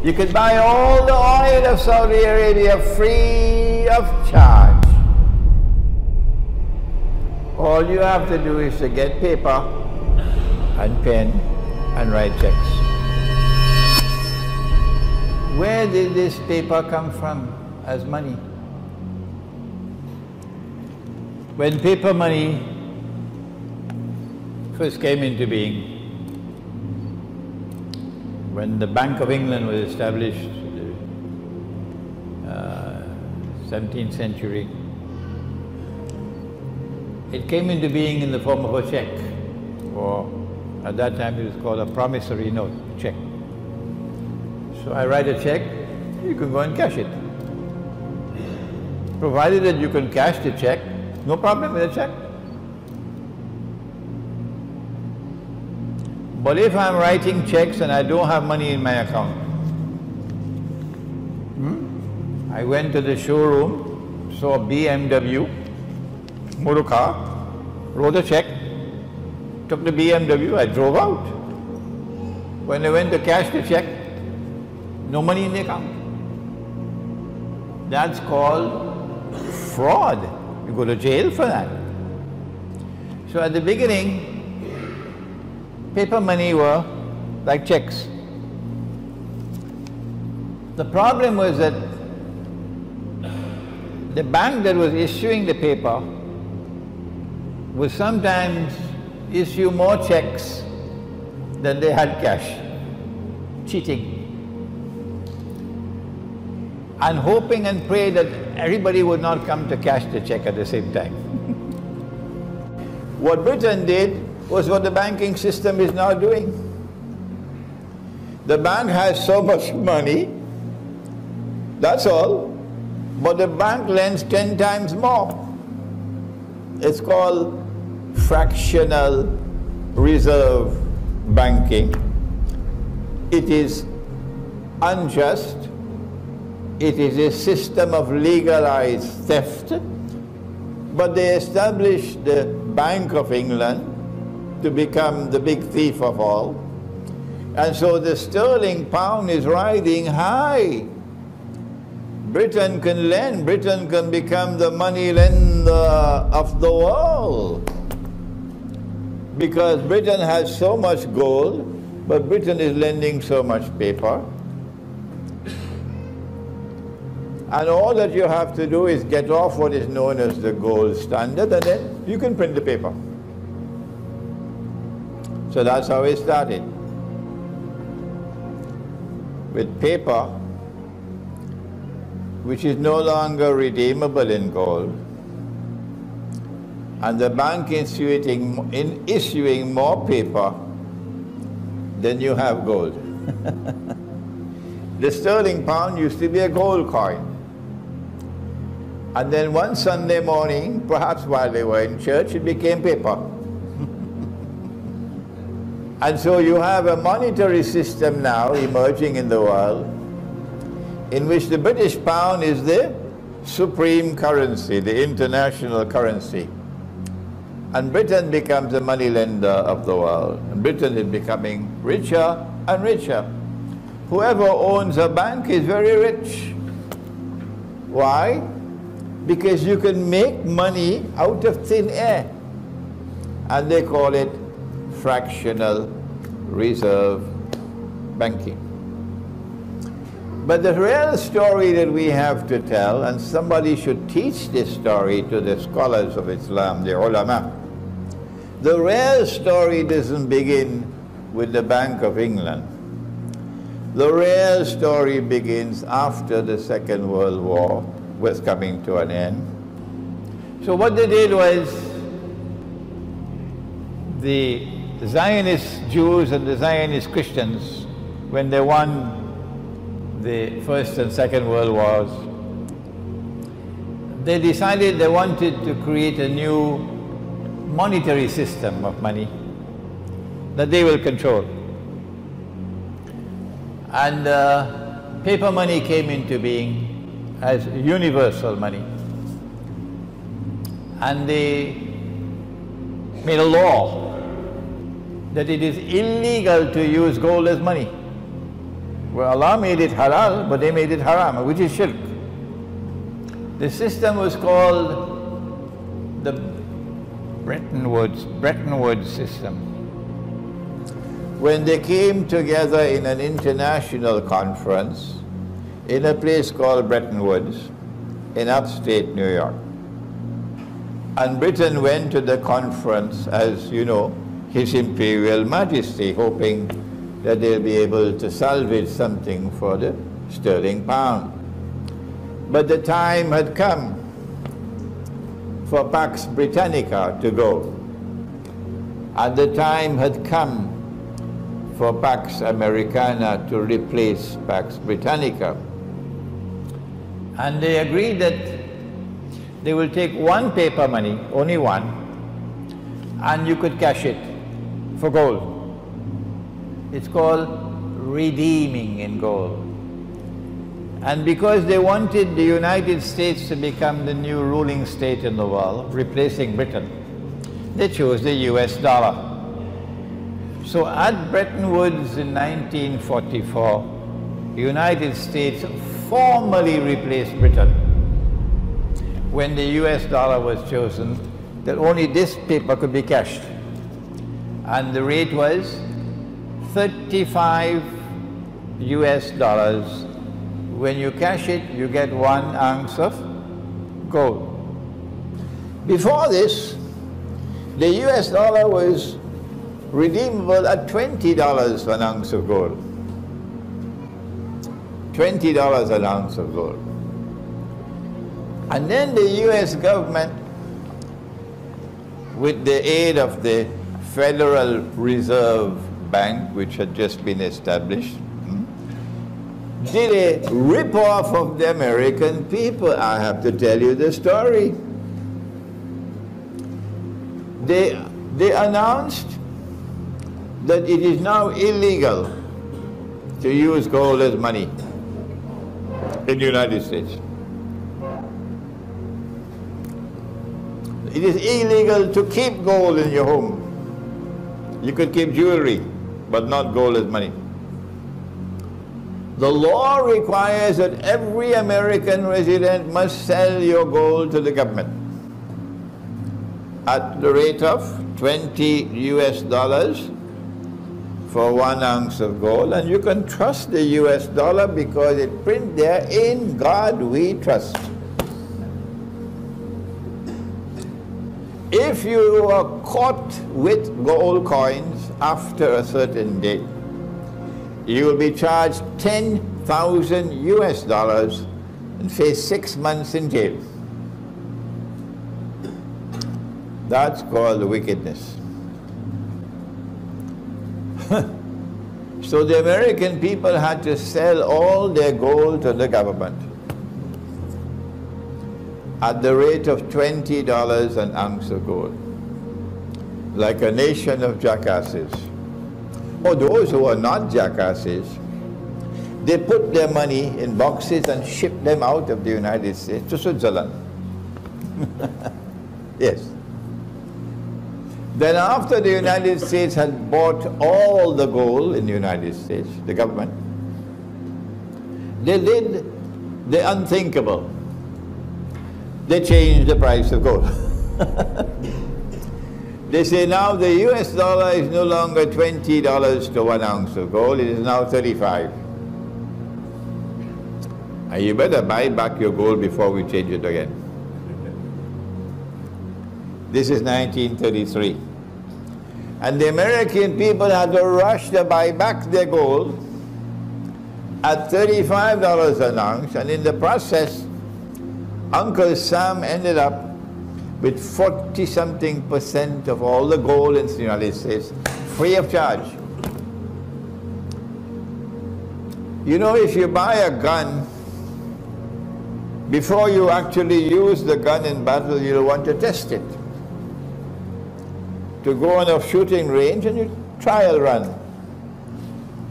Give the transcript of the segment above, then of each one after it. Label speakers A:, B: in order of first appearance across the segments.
A: You could buy all the oil of Saudi Arabia free of charge. All you have to do is to get paper and pen and write checks. Where did this paper come from as money? When paper money first came into being, when the Bank of England was established, 17th century, it came into being in the form of a check, or at that time it was called a promissory note, check. So I write a check, you can go and cash it. Provided that you can cash the check, no problem with the check. But if I'm writing checks and I don't have money in my account, I went to the showroom, saw a BMW motor car, wrote a check, took the BMW, I drove out. When I went to cash the check, no money in the account. That's called fraud. You go to jail for that. So at the beginning, paper money were like checks. The problem was that the bank that was issuing the paper would sometimes issue more checks than they had cash, cheating, and hoping and pray that everybody would not come to cash the check at the same time. What Britain did was what the banking system is now doing. The bank has so much money, that's all, but the bank lends 10 times more. It's called fractional reserve banking. It is unjust. It is a system of legalized theft. But they established the Bank of England to become the big thief of all. And so the sterling pound is riding high. Britain can lend, Britain can become the money lender of the world. Because Britain has so much gold, but Britain is lending so much paper. And all that you have to do is get off what is known as the gold standard, and then you can print the paper. So that's how it started. With paper, which is no longer redeemable in gold, and the bank issuing more paper than you have gold. The sterling pound used to be a gold coin. And then one Sunday morning, perhaps while they were in church, it became paper. And so you have a monetary system now emerging in the world in which the British pound is the supreme currency, the international currency. And Britain becomes the money lender of the world. And Britain is becoming richer and richer. Whoever owns a bank is very rich. Why? Because you can make money out of thin air. And they call it fractional reserve banking. But the real story that we have to tell, and somebody should teach this story to the scholars of Islam, the ulama, the real story doesn't begin with the Bank of England. The real story begins after the Second World War was coming to an end. So what they did was, the Zionist Jews and the Zionist Christians, when they won the First and Second World Wars, they decided they wanted to create a new monetary system of money that they will control. And paper money came into being as universal money. And they made a law that it is illegal to use gold as money. Well, Allah made it halal, but they made it haram, which is shirk. The system was called the Bretton Woods system. When they came together in an international conference in a place called Bretton Woods in upstate New York. And Britain went to the conference as, you know, His Imperial Majesty, hoping that they'll be able to salvage something for the sterling pound. But the time had come for Pax Britannica to go. And the time had come for Pax Americana to replace Pax Britannica. And they agreed that they will take one paper money, only one, and you could cash it for gold. It's called redeeming in gold. And because they wanted the United States to become the new ruling state in the world, replacing Britain, they chose the US dollar. So at Bretton Woods in 1944, the United States formally replaced Britain when the US dollar was chosen, that only this paper could be cashed. And the rate was 35 US dollars. When you cash it, you get 1 ounce of gold. Before this, the US dollar was redeemable at $20 an ounce of gold. $20 an ounce of gold. And then the US government, with the aid of the Federal Reserve Bank, which had just been established, did a rip-off of the American people. I have to tell you the story. They announced that it is now illegal to use gold as money in the United States. It is illegal to keep gold in your home. You could keep jewelry, but not gold as money. The law requires that every American resident must sell your gold to the government at the rate of 20 US dollars for 1 ounce of gold. And you can trust the US dollar because it prints there, "In God we trust." If you are caught with gold coins after a certain date, you will be charged 10,000 US dollars and face 6 months in jail. That's called wickedness. So the American people had to sell all their gold to the government at the rate of $20 an ounce of gold, like a nation of jackasses. Or those who are not jackasses, they put their money in boxes and ship them out of the United States to Switzerland. Yes. Then after the United States had bought all the gold in the United States, the government, they did the unthinkable. They changed the price of gold. They say now the US dollar is no longer $20 to 1 ounce of gold, it is now 35. And you better buy back your gold before we change it again. This is 1933. And the American people had to rush to buy back their gold at $35 an ounce, and in the process, Uncle Sam ended up with 40-something% of all the gold in the United States, free of charge. You know, if you buy a gun, before you actually use the gun in battle, you'll want to test it. To go on a shooting range and you trial run.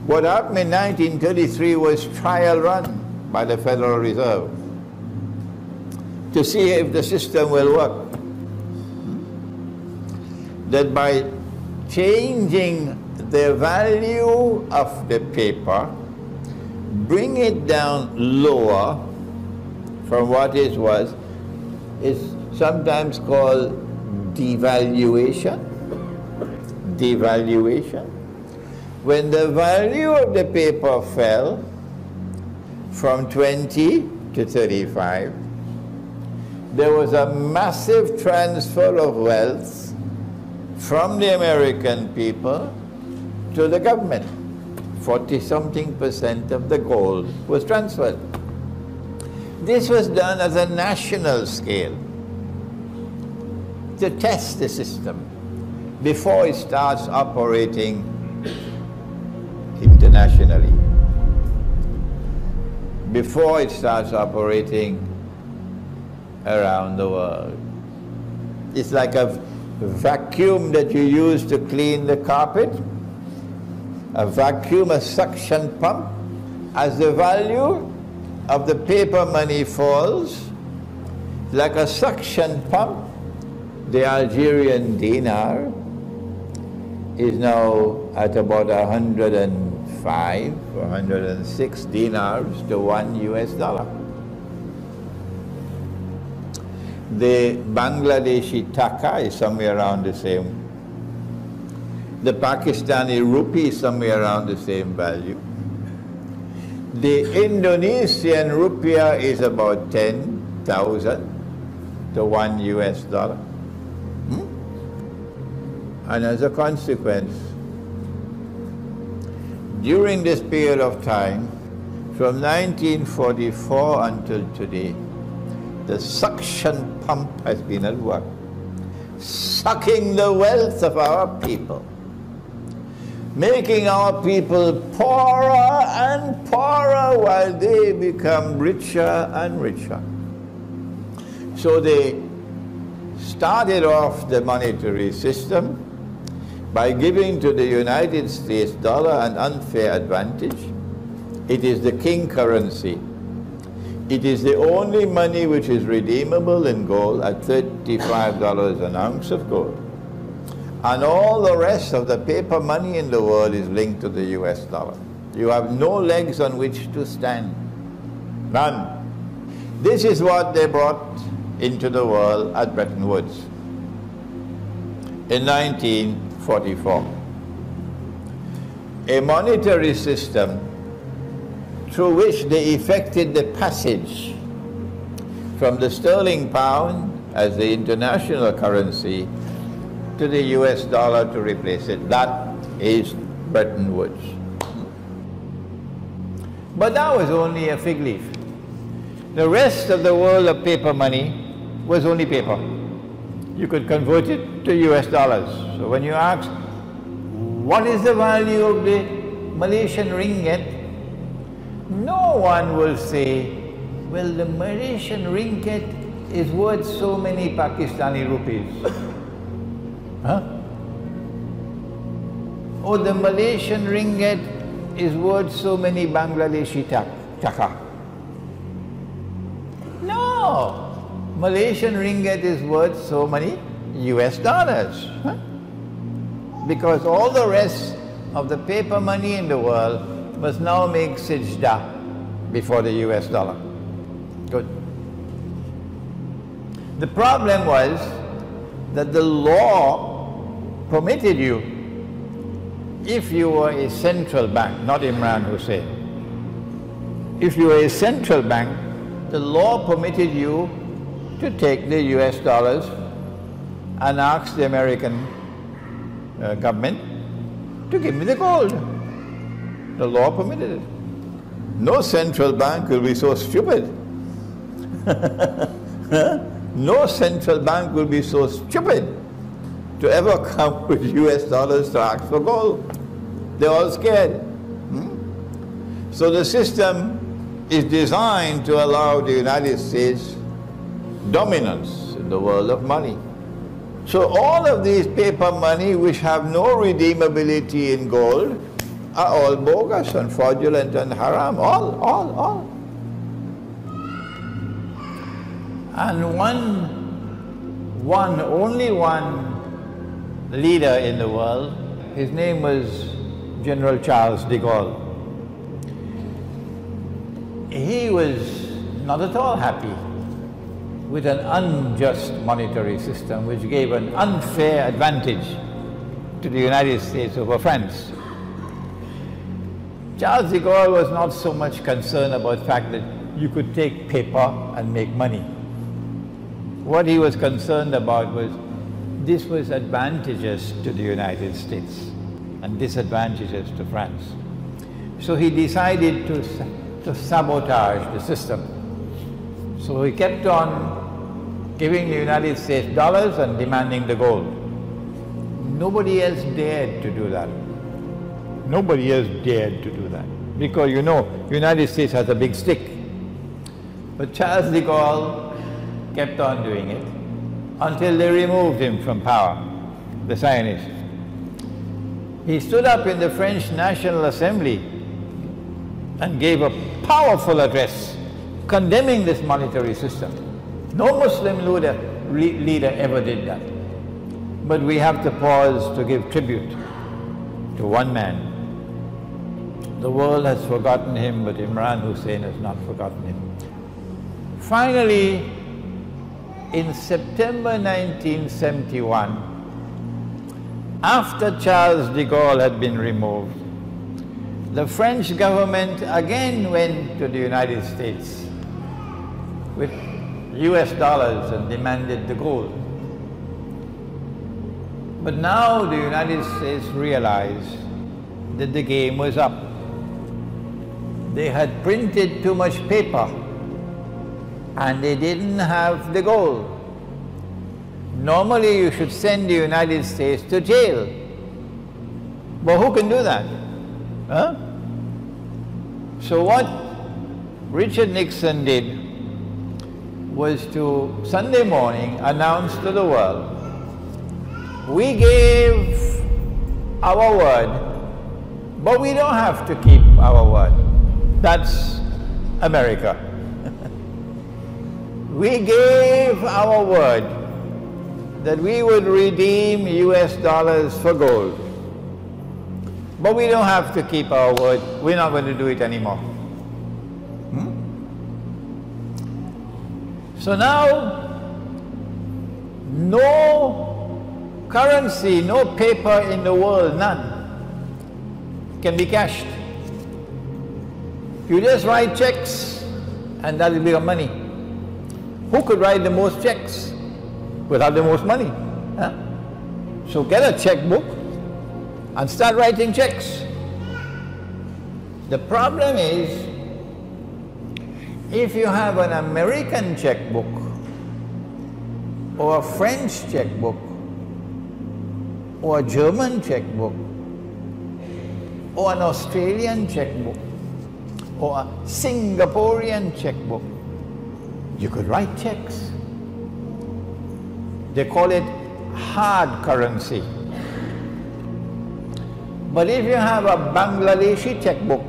A: What happened in 1933 was trial run by the Federal Reserve to see if the system will work. That by changing the value of the paper bring it down lower from what it was is sometimes called devaluation. Devaluation. When the value of the paper fell from 20 to 35, there was a massive transfer of wealth from the American people to the government. 40-something% of the gold was transferred. This was done at a national scale to test the system before it starts operating internationally, before it starts operating around the world. It's like a vacuum that you use to clean the carpet, a vacuum, a suction pump. As the value of the paper money falls, like a suction pump, the Algerian dinar is now at about 105 or 106 dinars to $1. The Bangladeshi taka is somewhere around the same. The Pakistani rupee is somewhere around the same value. The Indonesian rupiah is about 10,000 to $1. And as a consequence, during this period of time, from 1944 until today, the suction pump has been at work, sucking the wealth of our people, making our people poorer and poorer while they become richer and richer. So they started off the monetary system by giving to the United States dollar an unfair advantage. It is the king currency. It is the only money which is redeemable in gold at $35 an ounce of gold. And all the rest of the paper money in the world is linked to the US dollar. You have no legs on which to stand. None. This is what they brought into the world at Bretton Woods in 1944. A monetary system through which they effected the passage from the sterling pound as the international currency to the US dollar to replace it. That is Bretton Woods. But that was only a fig leaf. The rest of the world of paper money was only paper. You could convert it to US dollars. So when you ask, what is the value of the Malaysian ringgit? No one will say, well, the Malaysian ringgit is worth so many Pakistani rupees. Huh? Or the Malaysian ringgit is worth so many Bangladeshi taka. No! Malaysian ringgit is worth so many US dollars. Huh? Because all the rest of the paper money in the world must now make sajda before the US dollar. Good. The problem was that the law permitted you, if you were a central bank, not Imran Hussain, if you were a central bank, the law permitted you to take the US dollars and ask the American government to give me the gold. The law permitted it. No central bank will be so stupid. No central bank will be so stupid to ever come with US dollars to ask for gold. They're all scared. So the system is designed to allow the United States dominance in the world of money. So all of these paper money which have no redeemability in gold are all bogus and fraudulent and haram, all. And only one leader in the world, his name was General Charles de Gaulle. he was not at all happy with an unjust monetary system which gave an unfair advantage to the United States over France. Charles de Gaulle was not so much concerned about the fact that you could take paper and make money. What he was concerned about was this was advantageous to the United States and disadvantageous to France. So he decided to sabotage the system. So he kept on giving the United States dollars and demanding the gold. Nobody else dared to do that. Nobody else dared to do that. Because you know, the United States has a big stick. But Charles de Gaulle kept on doing it until they removed him from power, the Zionists. He stood up in the French National Assembly and gave a powerful address condemning this monetary system. No Muslim leader ever did that. But we have to pause to give tribute to one man. The world has forgotten him, but Imran Hussein has not forgotten him. Finally, in September 1971, after Charles de Gaulle had been removed, the French government again went to the United States with US dollars and demanded the gold. But now the United States realized that the game was up. They had printed too much paper and they didn't have the gold. Normally you should send the United States to jail. But who can do that? Huh? So what Richard Nixon did was to, Sunday morning, announce to the world, we gave our word, but we don't have to keep our word. That's America. We gave our word that we would redeem US dollars for gold. But we don't have to keep our word. We're not going to do it anymore. So now, no currency, no paper in the world, none, can be cashed. You just write checks and that will be your money. Who could write the most checks without the most money? Huh? So get a checkbook and start writing checks. The problem is, if you have an American checkbook or a French checkbook or a German checkbook or an Australian checkbook or a Singaporean checkbook, you could write checks. They call it hard currency. But if you have a Bangladeshi checkbook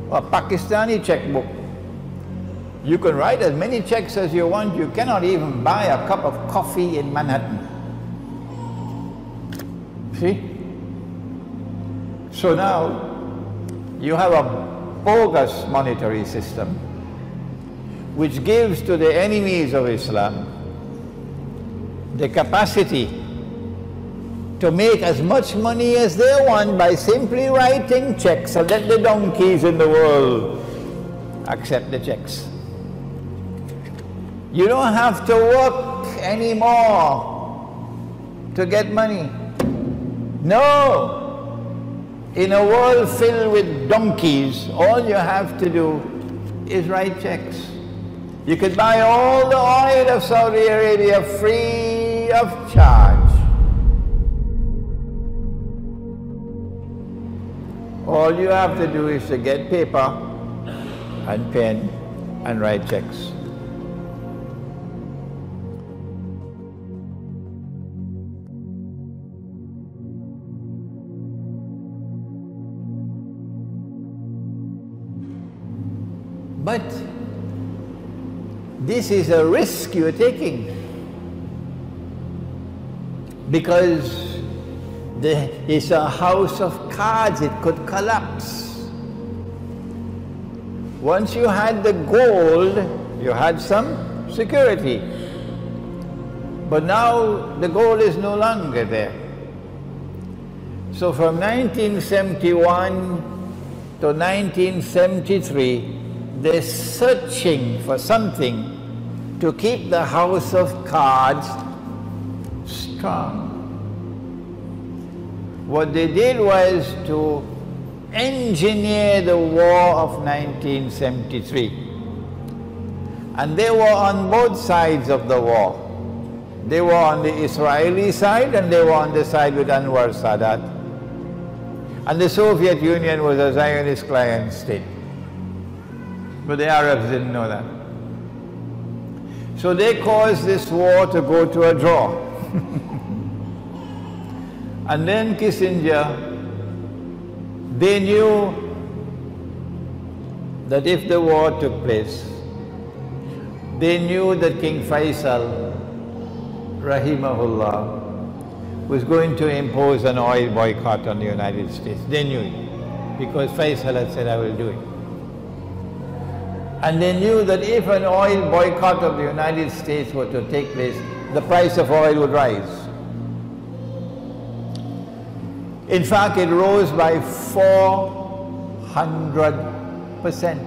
A: or a Pakistani checkbook, you can write as many checks as you want. You cannot even buy a cup of coffee in Manhattan. See? So now you have a bogus monetary system which gives to the enemies of Islam the capacity to make as much money as they want by simply writing checks and let the donkeys in the world accept the checks. You don't have to work anymore to get money. No! In a world filled with donkeys, all you have to do is write checks. You could buy all the oil of Saudi Arabia free of charge. All you have to do is to get paper and pen and write checks. But this is a risk you're taking, because it's a house of cards. It could collapse. Once you had the gold, you had some security. But now the gold is no longer there. So from 1971 to 1973, they're searching for something to keep the house of cards strong. What they did was to engineer the war of 1973. And they were on both sides of the war. They were on the Israeli side and they were on the side with Anwar Sadat. And the Soviet Union was a Zionist client state. But the Arabs didn't know that. So they caused this war to go to a draw. And then Kissinger, they knew that if the war took place, they knew that King Faisal, rahimahullah, was going to impose an oil boycott on the United States. They knew it, because Faisal had said, I will do it. And they knew that if an oil boycott of the United States were to take place, the price of oil would rise. In fact, it rose by 400%,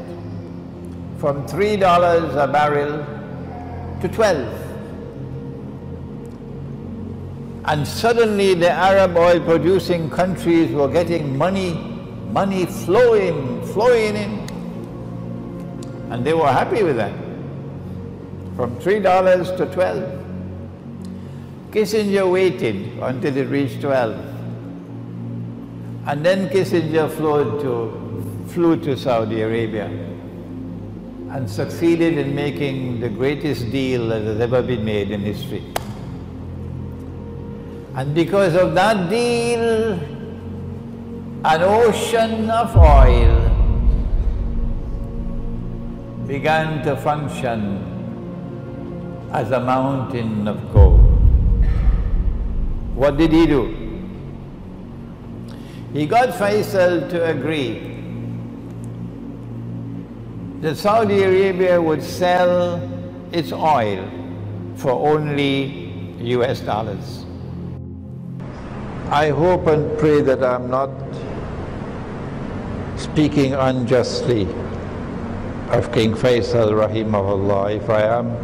A: from $3 a barrel to 12. And suddenly the Arab oil producing countries were getting money flowing in. And they were happy with that, from $3 to 12. Kissinger waited until it reached 12. And then Kissinger flew to Saudi Arabia and succeeded in making the greatest deal that has ever been made in history. And because of that deal, an ocean of oil began to function as a mountain of gold. What did he do? He got Faisal to agree that Saudi Arabia would sell its oil for only US dollars. I hope and pray that I'm not speaking unjustly of King Faisal rahimahullah. If I am,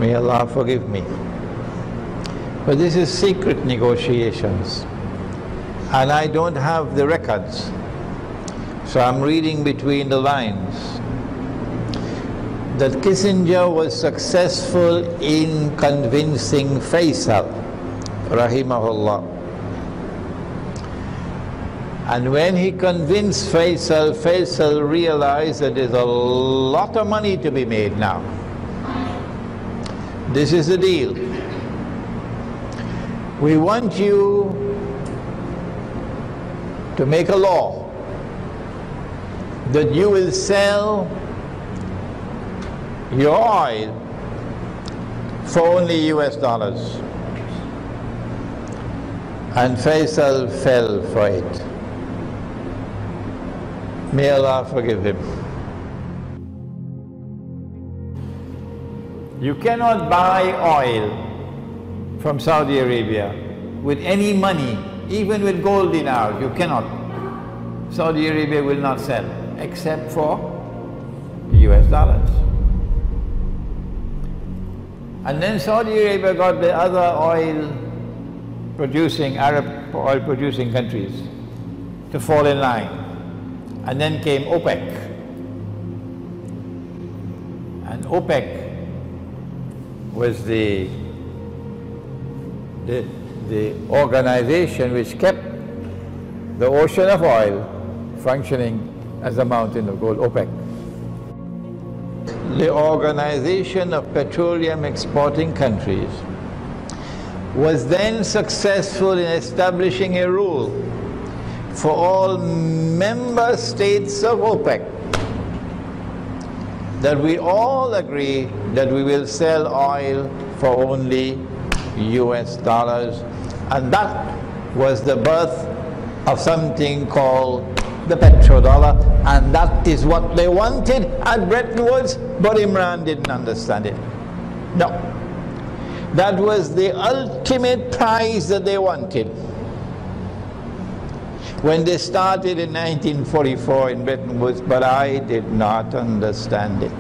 A: may Allah forgive me. But this is secret negotiations, and I don't have the records, so I'm reading between the lines. That Kissinger was successful in convincing Faisal rahimahullah. And when he convinced Faisal, Faisal realized that there's a lot of money to be made now. This is the deal. We want you to make a law that you will sell your oil for only US dollars. And Faisal fell for it. May Allah forgive him. You cannot buy oil from Saudi Arabia with any money, even with gold dinars. You cannot. Saudi Arabia will not sell except for US dollars. And then Saudi Arabia got the other Arab oil producing countries to fall in line. And then came OPEC. And OPEC was the organization which kept the ocean of oil functioning as a mountain of gold, OPEC. The Organization of Petroleum Exporting Countries was then successful in establishing a rule for all member states of OPEC that we all agree that we will sell oil for only US dollars, and that was the birth of something called the petrodollar, and that is what they wanted at Bretton Woods, but Imran didn't understand it. No. That was the ultimate prize that they wanted. When they started in 1944 in Bretton Woods, but I did not understand it.